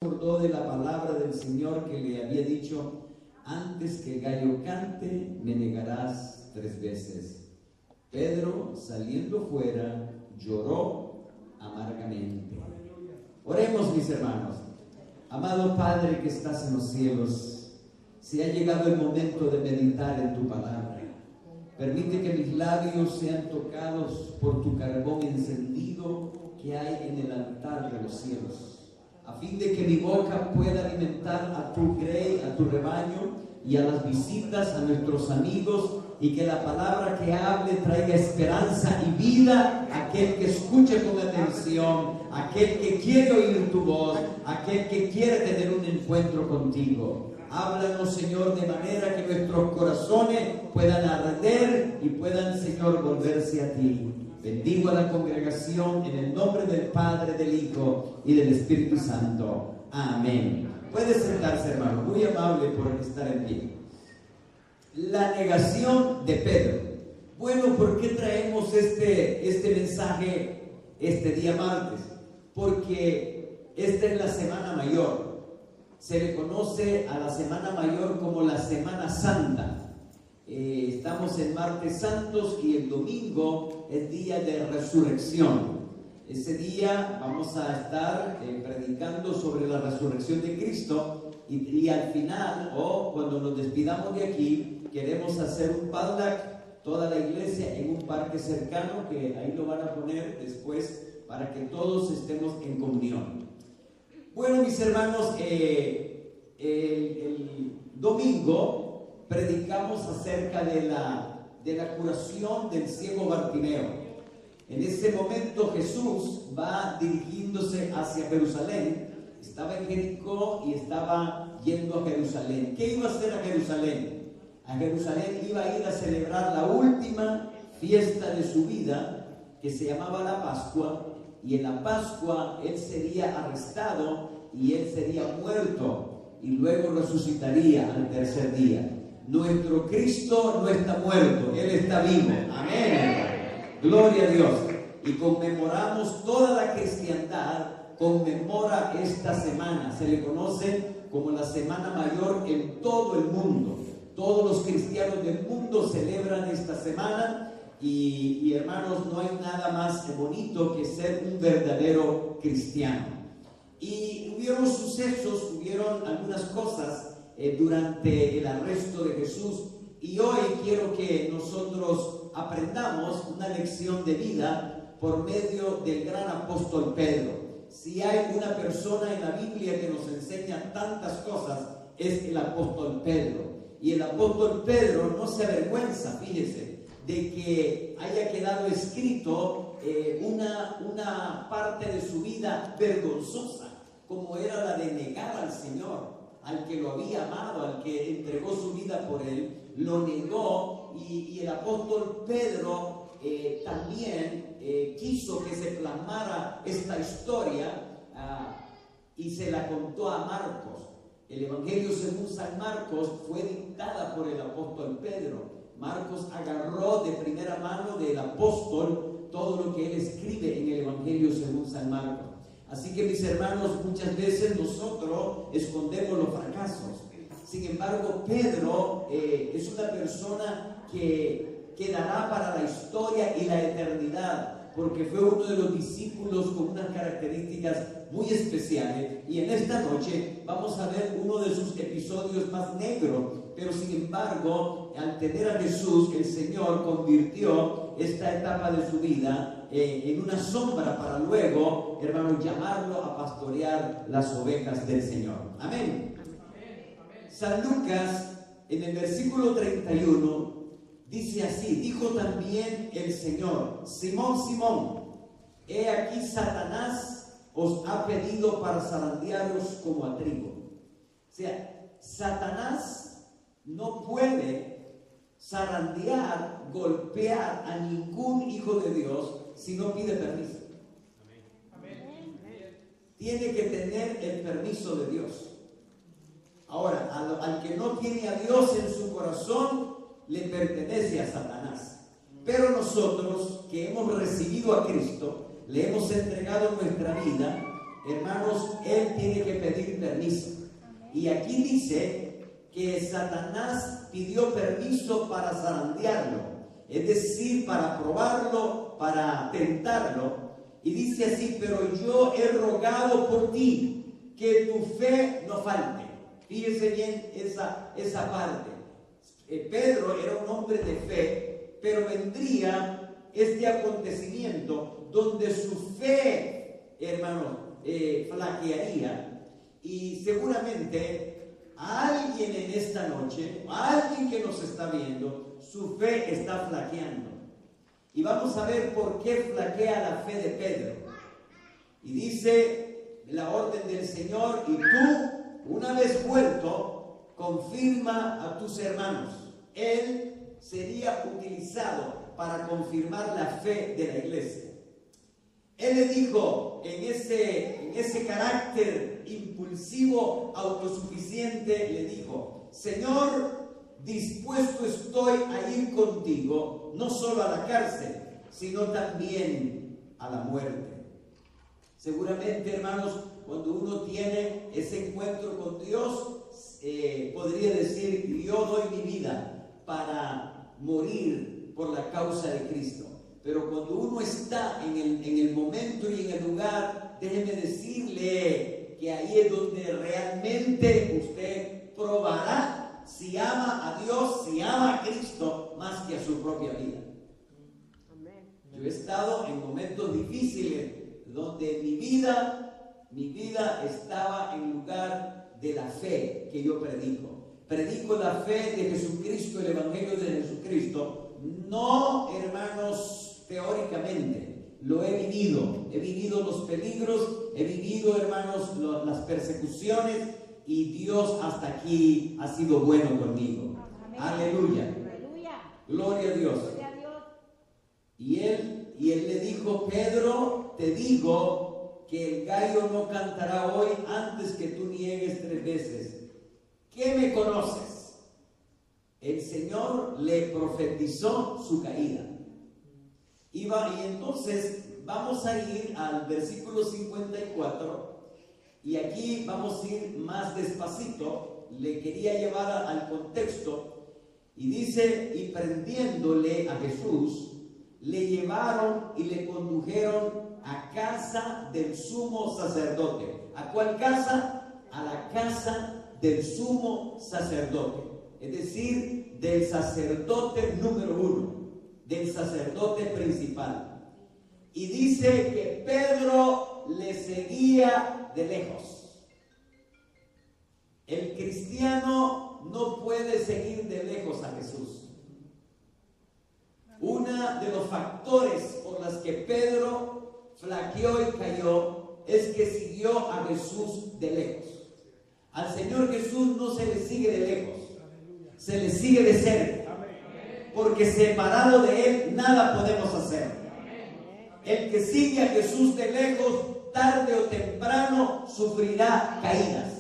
Acordó de la palabra del Señor que le había dicho: antes que el gallo cante, me negarás 3 veces. Pedro, saliendo fuera, lloró amargamente. Oremos, mis hermanos. Amado Padre que estás en los cielos, se ha llegado el momento de meditar en tu palabra. Permite que mis labios sean tocados por tu carbón encendido que hay en el altar de los cielos, a fin de que mi boca pueda alimentar a tu grey, a tu rebaño y a las visitas, a nuestros amigos, y que la palabra que hable traiga esperanza y vida a aquel que escuche con atención, a aquel que quiere oír tu voz, a aquel que quiere tener un encuentro contigo. Háblanos, Señor, de manera que nuestros corazones puedan arder y puedan, Señor, volverse a ti. Bendigo a la congregación en el nombre del Padre, del Hijo y del Espíritu Santo. Amén. Puede sentarse, hermano. Muy amable por estar en pie. La negación de Pedro. Bueno, ¿por qué traemos este mensaje este día martes? Porque esta es la Semana Mayor. Se le conoce a la Semana Mayor como la Semana Santa. Estamos en Martes Santos y el domingo es día de resurrección. Ese día vamos a estar predicando sobre la resurrección de Cristo y al final, o cuando nos despidamos de aquí, queremos hacer un padlac, toda la iglesia, en un parque cercano, que ahí lo van a poner después para que todos estemos en comunión. Bueno, mis hermanos, el domingo predicamos acerca de la curación del ciego Bartimeo. En ese momento Jesús va dirigiéndose hacia Jerusalén. Estaba en Jericó y estaba yendo a Jerusalén. ¿Qué iba a hacer a Jerusalén? A Jerusalén iba a ir a celebrar la última fiesta de su vida, que se llamaba la Pascua, y en la Pascua él sería arrestado y él sería muerto y luego resucitaría al tercer día. Nuestro Cristo no está muerto, Él está vivo. Amén. Gloria a Dios. Y conmemoramos, toda la cristiandad conmemora esta semana. Se le conoce como la Semana Mayor en todo el mundo. Todos los cristianos del mundo celebran esta semana. Y hermanos, no hay nada más bonito que ser un verdadero cristiano. Y hubieron sucesos, hubieron algunas cosas durante el arresto de Jesús, y hoy quiero que nosotros aprendamos una lección de vida por medio del gran apóstol Pedro. Si hay una persona en la Biblia que nos enseña tantas cosas, es el apóstol Pedro. Y el apóstol Pedro no se avergüenza, fíjese, de que haya quedado escrito una parte de su vida vergonzosa, como era la de negar al Señor, al que lo había amado, al que entregó su vida por él. Lo negó, y el apóstol Pedro también quiso que se plasmara esta historia y se la contó a Marcos. El Evangelio según San Marcos fue dictada por el apóstol Pedro. Marcos agarró de primera mano del apóstol todo lo que él escribe en el Evangelio según San Marcos. Así que, mis hermanos, muchas veces nosotros escondemos los fracasos. Sin embargo, Pedro es una persona que quedará para la historia y la eternidad, porque fue uno de los discípulos con unas características muy especiales. Y en esta noche vamos a ver uno de sus episodios más negros. Pero sin embargo, al tener a Jesús, el Señor convirtió esta etapa de su vida en una sombra para luego, hermanos, llamarlo a pastorear las ovejas del Señor. Amén. San Lucas, en el versículo 31, dice así: dijo también el Señor: Simón, Simón, he aquí Satanás os ha pedido para zarandearos como a trigo. O sea, Satanás no puede zarandear, golpear a ningún hijo de Dios si no pide permiso. Amén. Tiene que tener el permiso de Dios. Ahora, al que no tiene a Dios en su corazón, le pertenece a Satanás. Pero nosotros que hemos recibido a Cristo, le hemos entregado nuestra vida, hermanos, él tiene que pedir permiso. Y aquí dice que Satanás pidió permiso para zarandearlo, es decir, para probarlo, para tentarlo. Y dice así: pero yo he rogado por ti, que tu fe no falte. Fíjense bien esa parte. Pedro era un hombre de fe, pero vendría este acontecimiento donde su fe, hermano, flaquearía. Y seguramente a alguien en esta noche, a alguien que nos está viendo, su fe está flaqueando. Y vamos a ver por qué flaquea la fe de Pedro. Y dice la orden del Señor: y tú, una vez vuelto, confirma a tus hermanos. Él sería utilizado para confirmar la fe de la iglesia. Él le dijo, en ese carácter impulsivo, autosuficiente, le dijo: Señor, dispuesto estoy a ir contigo, no solo a la cárcel, sino también a la muerte. Seguramente, hermanos, cuando uno tiene ese encuentro con Dios, podría decir: yo doy mi vida para morir por la causa de Cristo. Pero cuando uno está en el momento y en el lugar, déjeme decirle que ahí es donde realmente usted probará si ama a Dios, si ama a Cristo más que a su propia vida. Yo he estado en momentos difíciles donde mi vida estaba en lugar de la fe que yo predico. Predico la fe de Jesucristo, el Evangelio de Jesucristo, no, hermanos, teóricamente. Lo he vivido los peligros, he vivido, hermanos, las persecuciones, y Dios hasta aquí ha sido bueno conmigo. Amén. Aleluya. Gloria a Dios. Y él le dijo: Pedro, te digo que el gallo no cantará hoy antes que tú niegues 3 veces. ¿Qué me conoces? El Señor le profetizó su caída. Y entonces vamos a ir al versículo 54. Y aquí vamos a ir más despacito. Le quería llevar al contexto. Y dice: y prendiéndole a Jesús, le llevaron y le condujeron a casa del sumo sacerdote. ¿A cuál casa? A la casa del sumo sacerdote. Es decir, del sacerdote número 1, del sacerdote principal. Y dice que Pedro le seguía de lejos. El cristiano no puede seguir de lejos a Jesús. Uno de los factores por los que Pedro flaqueó y cayó es que siguió a Jesús de lejos. Al Señor Jesús no se le sigue de lejos, se le sigue de cerca, porque separado de Él nada podemos hacer. El que sigue a Jesús de lejos, tarde o temprano sufrirá caídas.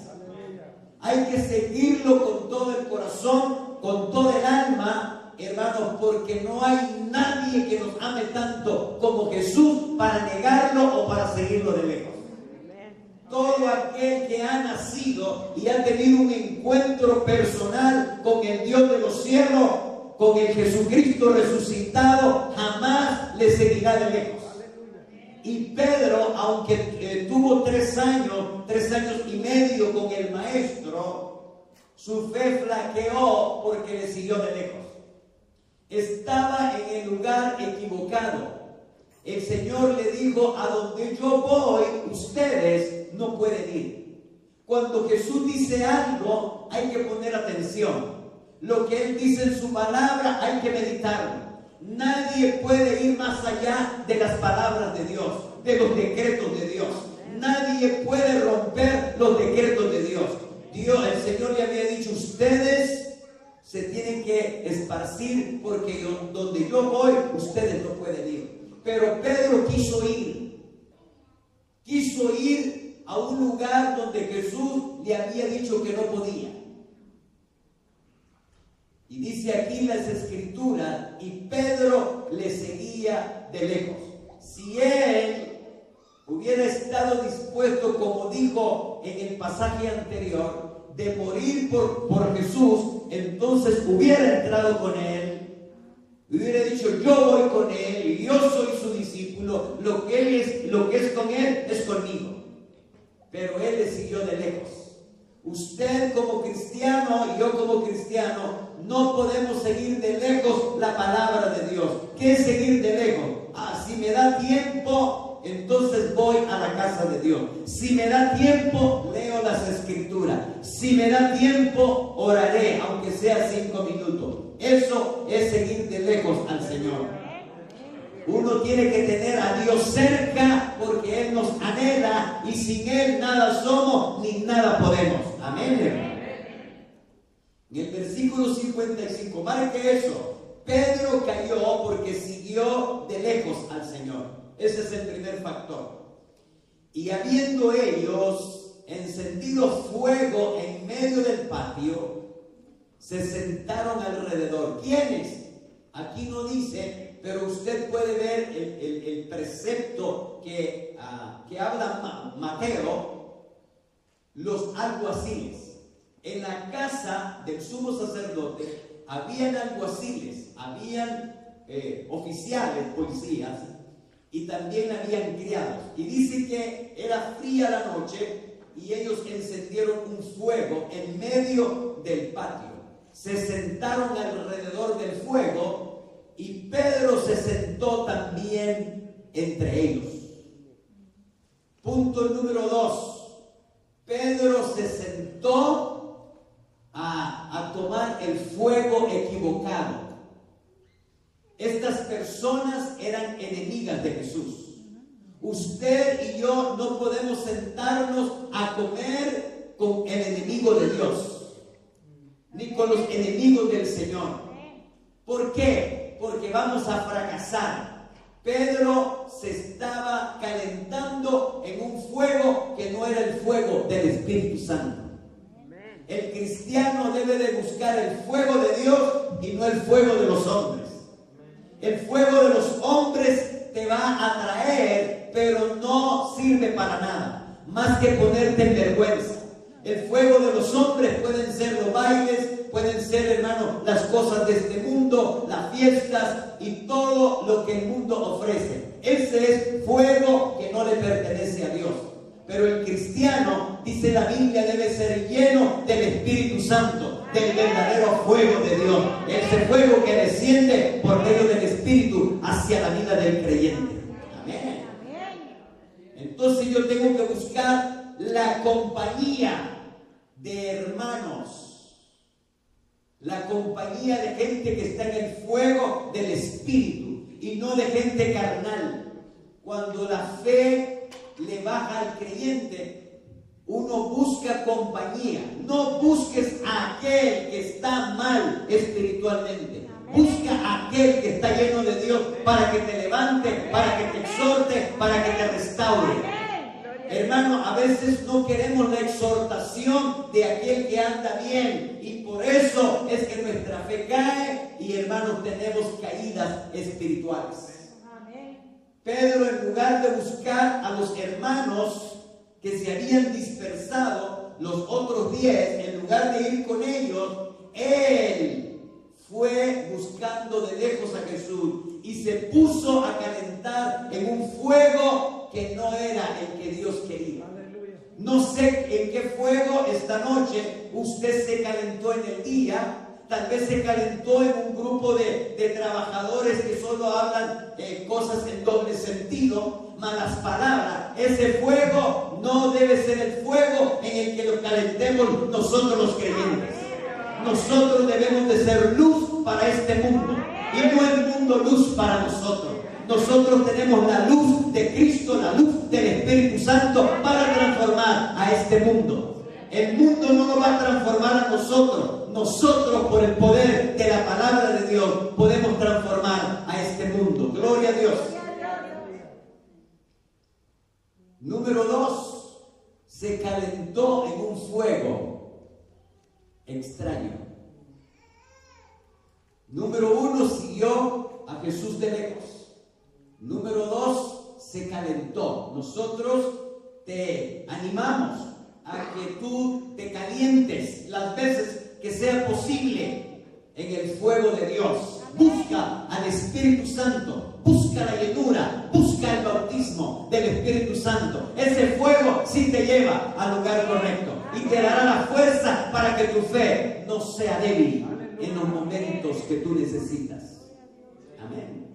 Hay que seguirlo con todo el corazón, con todo el alma, hermanos, porque no hay nadie que nos ame tanto como Jesús para negarlo o para seguirlo de lejos. Todo aquel que ha nacido y ha tenido un encuentro personal con el Dios de los cielos, con el Jesucristo resucitado, jamás le seguirá de lejos. Y Pedro, aunque tuvo 3 años y medio con el maestro, su fe flaqueó porque le siguió de lejos. Estaba en el lugar equivocado. El Señor le dijo: a donde yo voy, ustedes no pueden ir. Cuando Jesús dice algo, hay que poner atención. Lo que Él dice en su palabra, hay que meditarlo. Nadie puede ir más allá de las palabras de Dios, de los decretos de Dios. Nadie puede romper los decretos de Dios. El Señor le había dicho: ustedes se tienen que esparcir, porque donde yo voy, ustedes no pueden ir. Pero Pedro quiso ir a un lugar donde Jesús le había dicho que no podía. Y dice aquí las Escrituras: y Pedro le seguía de lejos. Si él hubiera estado dispuesto, como dijo en el pasaje anterior, de morir por Jesús, entonces hubiera entrado con él, hubiera dicho: yo voy con él y yo soy su discípulo, lo que es con él es conmigo. Pero él le siguió de lejos. Usted como cristiano y yo como cristiano no podemos seguir de lejos la palabra de Dios. ¿Qué es seguir de lejos? Si me da tiempo, entonces voy a la casa de Dios. Si me da tiempo, leo las escrituras. Si me da tiempo, oraré, aunque sea 5 minutos. Eso es seguir de lejos al Señor. Uno tiene que tener a Dios cerca, porque Él nos anhela y sin Él nada somos ni nada podemos. Amén. En el versículo 55, marque eso. Pedro cayó porque siguió de lejos al Señor. Ese es el primer factor. Y habiendo ellos encendido fuego en medio del patio, se sentaron alrededor. ¿Quiénes? Aquí no dice, pero usted puede ver el precepto que habla Mateo, los alguaciles. En la casa del sumo sacerdote habían alguaciles, habían oficiales, policías, y también habían criados. Y dice que era fría la noche y ellos encendieron un fuego en medio del patio. Se sentaron alrededor del fuego y Pedro se sentó también entre ellos. Punto número 2. Pedro se sentó a tomar el fuego equivocado. Estas personas eran enemigas de Jesús. Usted y yo no podemos sentarnos a comer con el enemigo de Dios, ni con los enemigos del Señor. ¿Por qué? Porque vamos a fracasar. Pedro se estaba calentando en un fuego que no era el fuego del Espíritu Santo. El cristiano debe de buscar el fuego de Dios y no el fuego de los hombres. El fuego de los hombres te va a atraer, pero no sirve para nada, más que ponerte en vergüenza. El fuego de los hombres pueden ser los bailes, pueden ser, hermano, las cosas de este mundo, las fiestas y todo lo que el mundo ofrece. Ese es fuego que no le pertenece a Dios. Pero el cristiano, dice la Biblia, debe ser lleno del Espíritu Santo, del verdadero fuego de Dios. Ese fuego que desciende por medio del Espíritu hacia la vida del creyente. Amén. Entonces yo tengo que buscar la compañía de hermanos, la compañía de gente que está en el fuego del Espíritu y no de gente carnal. Cuando la fe le baja al creyente, uno busca compañía. No busques a aquel que está mal espiritualmente. Busca a aquel que está lleno de Dios para que te levante, para que te exhorte, para que te restaure. Hermano, a veces no queremos la exhortación de aquel que anda bien, y por eso es que nuestra fe cae y, hermanos, tenemos caídas espirituales. Pedro, en lugar de buscar a los hermanos que se habían dispersado, los otros 10, en lugar de ir con ellos, él fue buscando de lejos a Jesús y se puso a calentar en un fuego que no era el que Dios quería. No sé en qué fuego esta noche usted se calentó en el día. Tal vez se calentó en un grupo de trabajadores que solo hablan cosas en doble sentido, malas palabras. Ese fuego no debe ser el fuego en el que lo calentemos nosotros los creyentes. Nosotros debemos de ser luz para este mundo y no el mundo luz para nosotros. Nosotros tenemos la luz de Cristo, la luz del Espíritu Santo para transformar a este mundo. El mundo no lo va a transformar a nosotros. Nosotros, por el poder de la palabra de Dios, podemos transformar a este mundo. Gloria a Dios. Número 2, se calentó en un fuego extraño. Número 1, siguió a Jesús de lejos. Número 2, se calentó. Nosotros te animamos a que tú te calientes las veces que sea posible en el fuego de Dios. Busca al Espíritu Santo, busca la llenura, busca el bautismo del Espíritu Santo. Ese fuego sí te lleva al lugar correcto y te dará la fuerza para que tu fe no sea débil en los momentos que tú necesitas. Amén.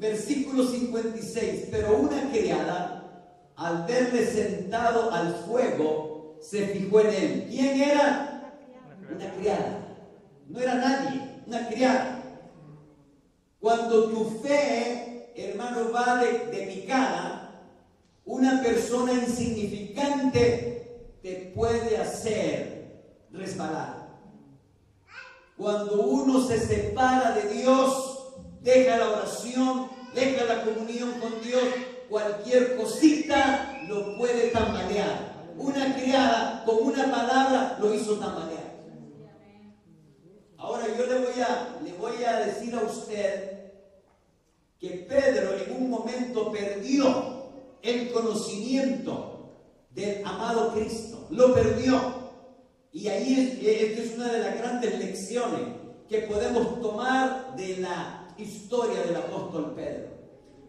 Versículo 56. Pero una criada, al verle sentado al fuego, se fijó en él. ¿Quién era? Una criada. No era nadie, una criada. Cuando tu fe, hermano, va de picada, una persona insignificante te puede hacer resbalar. Cuando uno se separa de Dios, deja la oración, deja la comunión con Dios, cualquier cosita lo puede tambalear. Una criada con una palabra lo hizo tambalear. Ahora yo le voy a decir a usted que Pedro en un momento perdió el conocimiento del amado Cristo. Lo perdió. Y ahí esta es una de las grandes lecciones que podemos tomar de la historia del apóstol Pedro.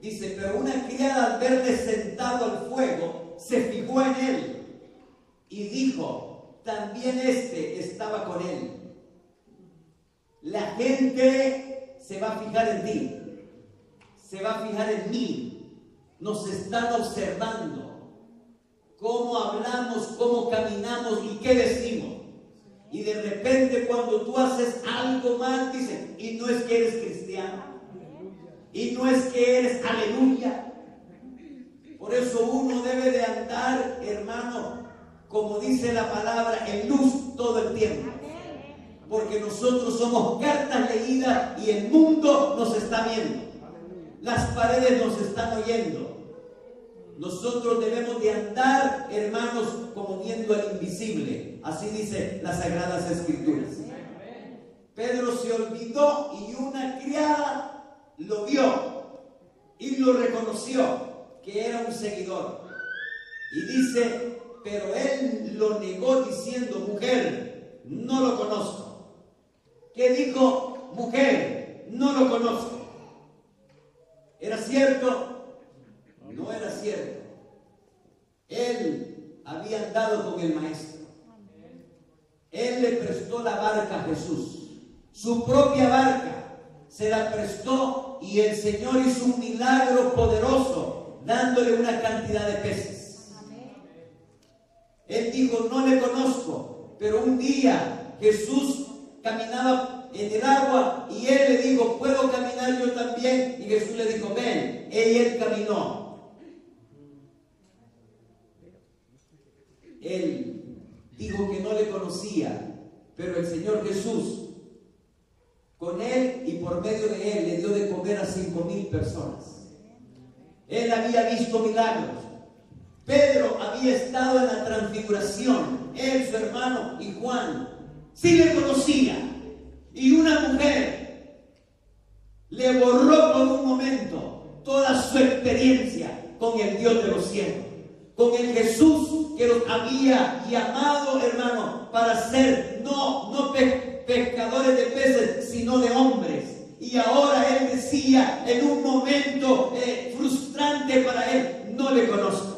Dice, pero una criada al verle sentado al fuego, se fijó en él y dijo, también este estaba con él. La gente se va a fijar en ti, se va a fijar en mí. Nos están observando cómo hablamos, cómo caminamos y qué decimos. Y de repente cuando tú haces algo mal, dicen, y no es que eres cristiano, y no es que eres aleluya. Por eso uno debe de andar, hermano, como dice la palabra, en luz todo el tiempo. Porque nosotros somos cartas leídas y el mundo nos está viendo. Las paredes nos están oyendo. Nosotros debemos de andar, hermanos, como viendo al invisible. Así dice las Sagradas Escrituras. Pedro se olvidó y una criada lo vio y lo reconoció que era un seguidor. Y dice, pero él lo negó diciendo, mujer, no lo conozco. ¿Qué dijo? Mujer, no lo conozco. ¿Era cierto? No era cierto. Él había andado con el maestro. Él le prestó la barca a Jesús. Su propia barca se la prestó y el Señor hizo un milagro poderoso dándole una cantidad de peces. Él dijo, no le conozco, pero un día Jesús caminaba en el agua y él le dijo, ¿puedo caminar yo también? Y Jesús le dijo, ven. Y él caminó. Él dijo que no le conocía, pero el Señor Jesús, con él y por medio de él, le dio de comer a 5,000 personas. Él había visto milagros. Pedro había estado en la transfiguración. Él, su hermano y Juan sí le conocía. Y una mujer le borró por un momento toda su experiencia con el Dios de los cielos, con el Jesús que los había llamado, hermano, para ser no pescadores de peces, sino de hombres. Y ahora él decía en un momento frustrante para él, no le conozco.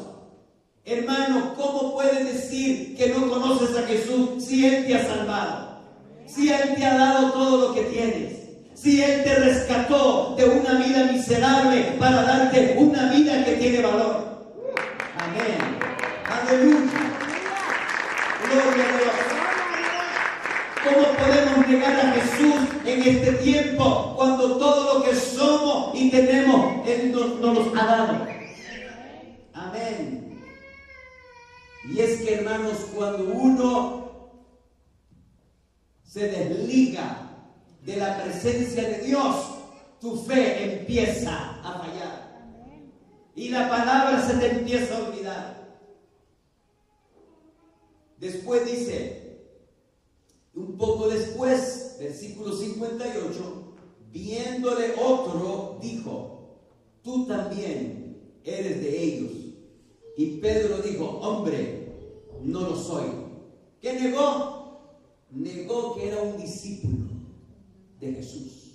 Hermano, ¿cómo puedes decir que no conoces a Jesús si Él te ha salvado? Si Él te ha dado todo lo que tienes. Si Él te rescató de una vida miserable para darte una vida que tiene valor. Amén. Aleluya. Gloria a Dios. ¿Cómo podemos negar a Jesús en este tiempo cuando todo lo que somos y tenemos Él nos los ha dado? Amén. Y es que, hermanos, cuando uno se desliga de la presencia de Dios, tu fe empieza a fallar. Y la palabra se te empieza a olvidar. Después dice, un poco después, versículo 58, viéndole otro, dijo, tú también eres de ellos. Y Pedro dijo, hombre, no lo soy. ¿Qué negó? Negó que era un discípulo de Jesús.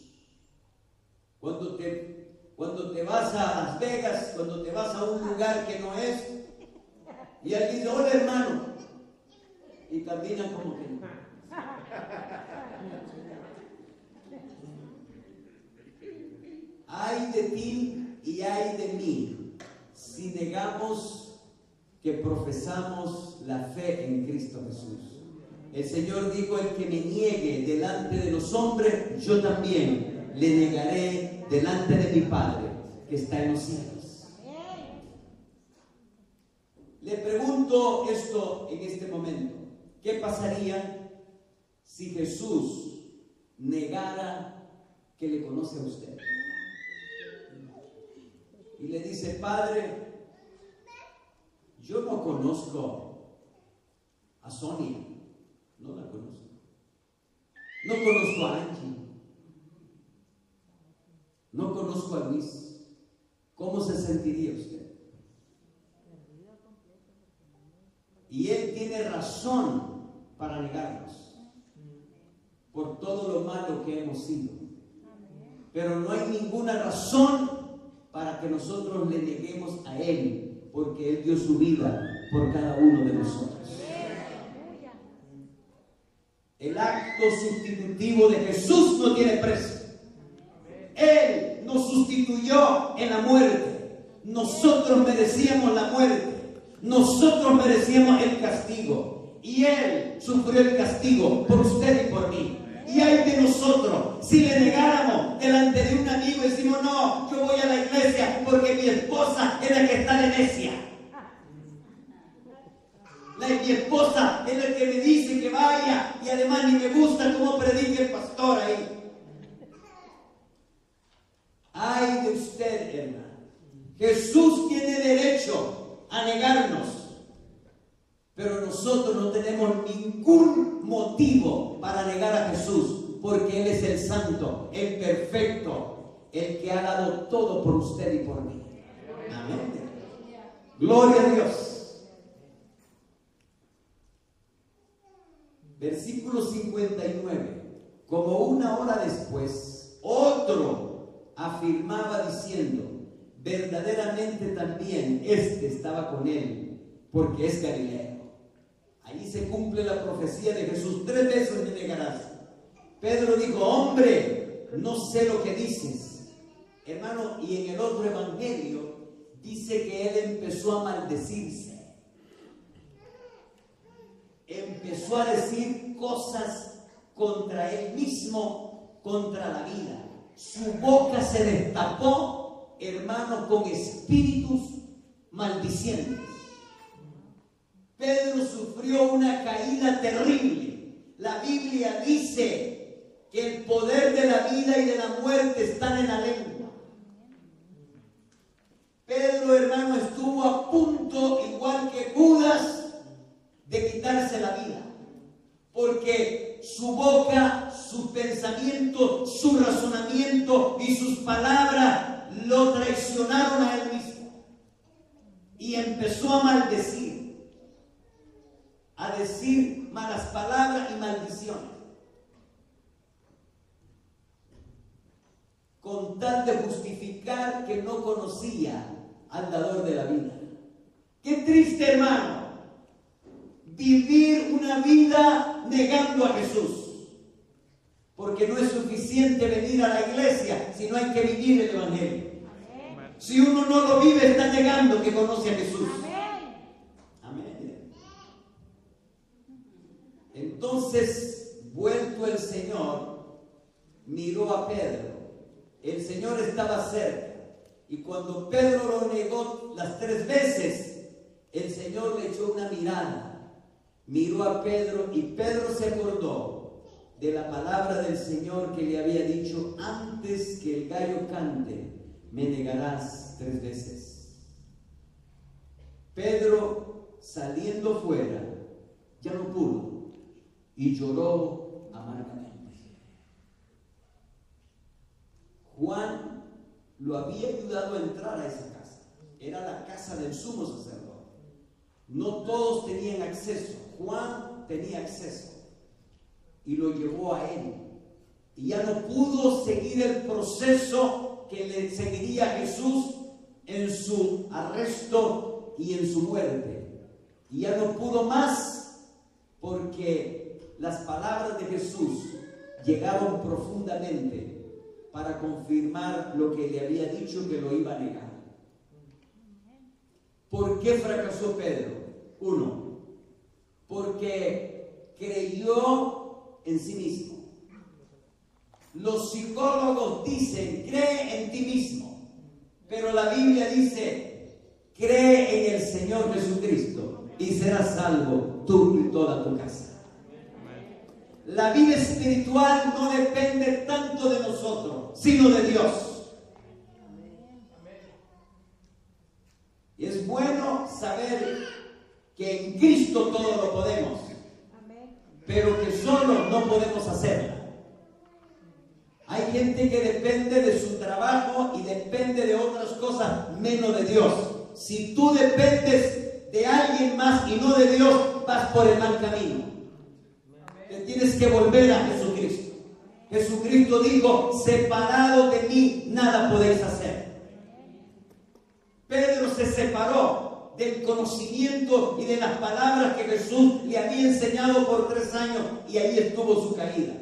Cuando te vas a Las Vegas, cuando te vas a un lugar que no es, y alguien dice, hola hermano, y caminan como que no. Ay de ti y ay de mí si negamos que profesamos la fe en Cristo Jesús. El Señor dijo, el que me niegue delante de los hombres, yo también le negaré delante de mi Padre que está en los cielos. Le pregunto esto en este momento. ¿Qué pasaría si Jesús negara que le conoce a usted? Y le dice, Padre, yo no conozco a Sonia, no la conozco. No conozco a Angie, no conozco a Luis. ¿Cómo se sentiría usted? Y él tiene razón para negarnos por todo lo malo que hemos sido. Pero no hay ninguna razón para que nosotros le neguemos a Él, porque Él dio su vida por cada uno de nosotros. El acto sustitutivo de Jesús no tiene precio. Él nos sustituyó en la muerte. Nosotros merecíamos la muerte. Nosotros merecíamos el castigo. Y Él sufrió el castigo por usted y por mí. Y hay de nosotros, si le negáramos delante de un amigo y decimos, no, yo voy a la iglesia porque mi esposa es la que está de necia. Mi esposa es la que me dice que vaya y además ni me gusta cómo predica el pastor ahí. Ay de usted, hermano. Jesús tiene derecho a negarnos, pero nosotros no tenemos ningún motivo para negar a Jesús, porque Él es el santo, el perfecto, el que ha dado todo por usted y por mí. Amén. Gloria a Dios. Versículo 59. Como una hora después, otro afirmaba diciendo, verdaderamente también este estaba con él, porque es Galileo. Allí se cumple la profecía de Jesús. 3 veces me negarás. Pedro dijo, hombre, no sé lo que dices. Hermano, y en el otro evangelio dice que él empezó a maldecirse. Empezó a decir cosas contra él mismo, contra la vida. Su boca se destapó, hermano, con espíritus maldicientes. Pedro sufrió una caída terrible. La Biblia dice que el poder de la vida y de la muerte están en la lengua. Pedro, hermano, estuvo a punto, igual que Judas, de quitarse la vida. Porque su boca, sus pensamientos, su razonamiento y sus palabras lo traicionaron a él mismo. Y empezó a maldecir. A decir malas palabras y maldiciones, con tal de justificar que no conocía al dador de la vida. Qué triste, hermano, vivir una vida negando a Jesús, porque no es suficiente venir a la iglesia, sino hay que vivir el evangelio. Si uno no lo vive, está negando que conoce a Jesús. Entonces, vuelto el Señor, miró a Pedro. El Señor estaba cerca. Y cuando Pedro lo negó las 3 veces, el Señor le echó una mirada. Miró a Pedro y Pedro se acordó de la palabra del Señor que le había dicho, antes que el gallo cante, me negarás 3 veces. Pedro, saliendo fuera, ya no pudo. Y lloró amargamente. Juan lo había ayudado a entrar a esa casa. Era la casa del sumo sacerdote. No todos tenían acceso. Juan tenía acceso y lo llevó a él. Y ya no pudo seguir el proceso que le seguiría a Jesús en su arresto y en su muerte. Y ya no pudo más, porque las palabras de Jesús llegaron profundamente para confirmar lo que le había dicho, que lo iba a negar. ¿Por qué fracasó Pedro? Uno, porque creyó en sí mismo. Los psicólogos dicen, cree en ti mismo, pero la Biblia dice, cree en el Señor Jesucristo y serás salvo tú y toda tu casa. La vida espiritual no depende tanto de nosotros, sino de Dios. Y es bueno saber que en Cristo todo lo podemos, pero que solo no podemos hacerla. Hay gente que depende de su trabajo y depende de otras cosas menos de Dios. Si tú dependes de alguien más y no de Dios, vas por el mal camino. Te tienes que volver a Jesucristo. Jesucristo dijo, separado de mí, nada podéis hacer. Pedro se separó del conocimiento y de las palabras que Jesús le había enseñado por 3 años, y ahí estuvo su caída.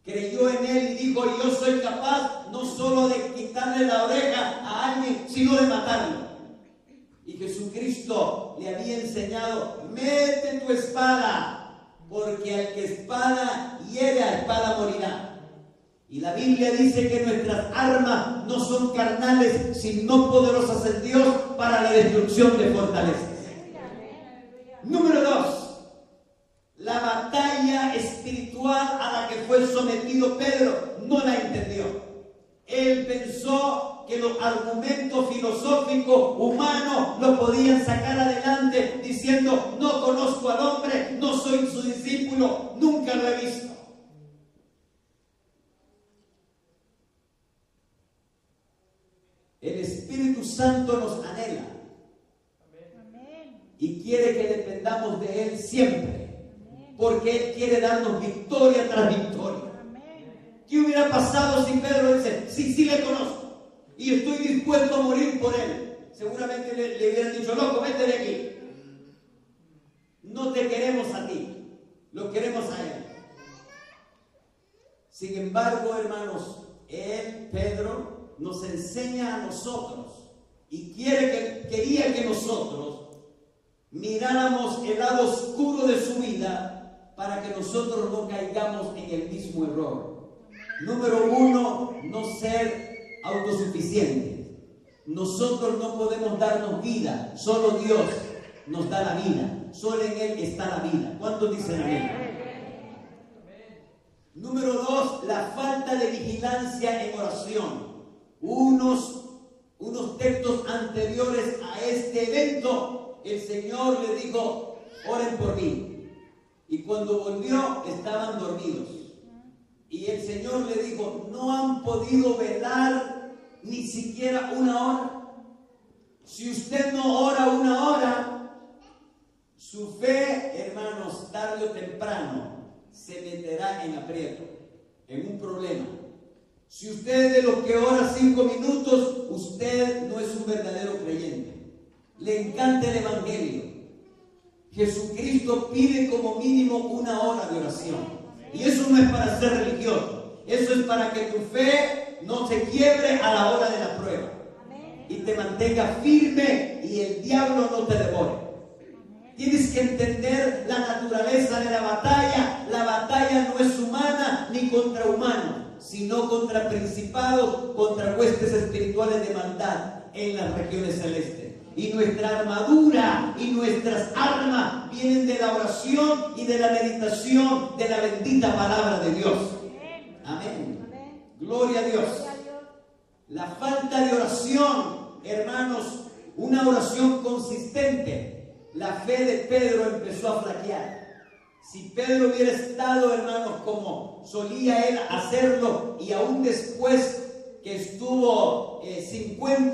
Creyó en él y dijo, yo soy capaz no solo de quitarle la oreja a alguien, sino de matarlo. Y Jesucristo le había enseñado, mete tu espada, porque al que espada hiere, a espada morirá. Y la Biblia dice que nuestras armas no son carnales, sino poderosas en Dios para la destrucción de fortalezas. Número 2. La batalla espiritual a la que fue sometido Pedro no la entendió. Él pensó que los argumentos filosóficos humanos lo podían sacar adelante, diciendo, no conozco al hombre, no soy su discípulo, nunca lo he visto. El Espíritu Santo nos anhela y quiere que dependamos de Él siempre. Porque Él quiere darnos victoria tras victoria. ¿Qué hubiera pasado si Pedro dice, sí le conozco y estoy dispuesto a morir por Él? Seguramente le hubieran dicho, loco, vete de aquí. No te queremos a ti, lo queremos a Él. Sin embargo, hermanos, Él, Pedro, nos enseña a nosotros y quería que nosotros miráramos el lado oscuro de su vida, para que nosotros no caigamos en el mismo error. Número 1, no ser autosuficientes. Nosotros no podemos darnos vida, solo Dios nos da la vida, solo en Él está la vida. ¿Cuántos dicen amén? Número 2, la falta de vigilancia en oración. Unos textos anteriores a este evento, el Señor le dijo, oren por mí. Y cuando volvió, estaban dormidos. Y el Señor le dijo, ¿no han podido velar ni siquiera 1 hora? Si usted no ora 1 hora, su fe, hermanos, tarde o temprano, se meterá en aprieto, en un problema. Si usted es de los que ora 5 minutos, usted no es un verdadero creyente. Le encanta el Evangelio. Jesucristo pide como mínimo 1 hora de oración. Y eso no es para ser religioso. Eso es para que tu fe no se quiebre a la hora de la prueba. Y te mantenga firme y el diablo no te devore. Tienes que entender la naturaleza de la batalla. La batalla no es humana ni contra humanos, sino contra principados, contra huestes espirituales de maldad en las regiones celestes. Y nuestra armadura y nuestras armas vienen de la oración y de la meditación de la bendita palabra de Dios. Amén. Gloria a Dios. La falta de oración, hermanos, una oración consistente, la fe de Pedro empezó a flaquear. Si Pedro hubiera estado, hermanos, como solía él hacerlo, y aún después que estuvo 50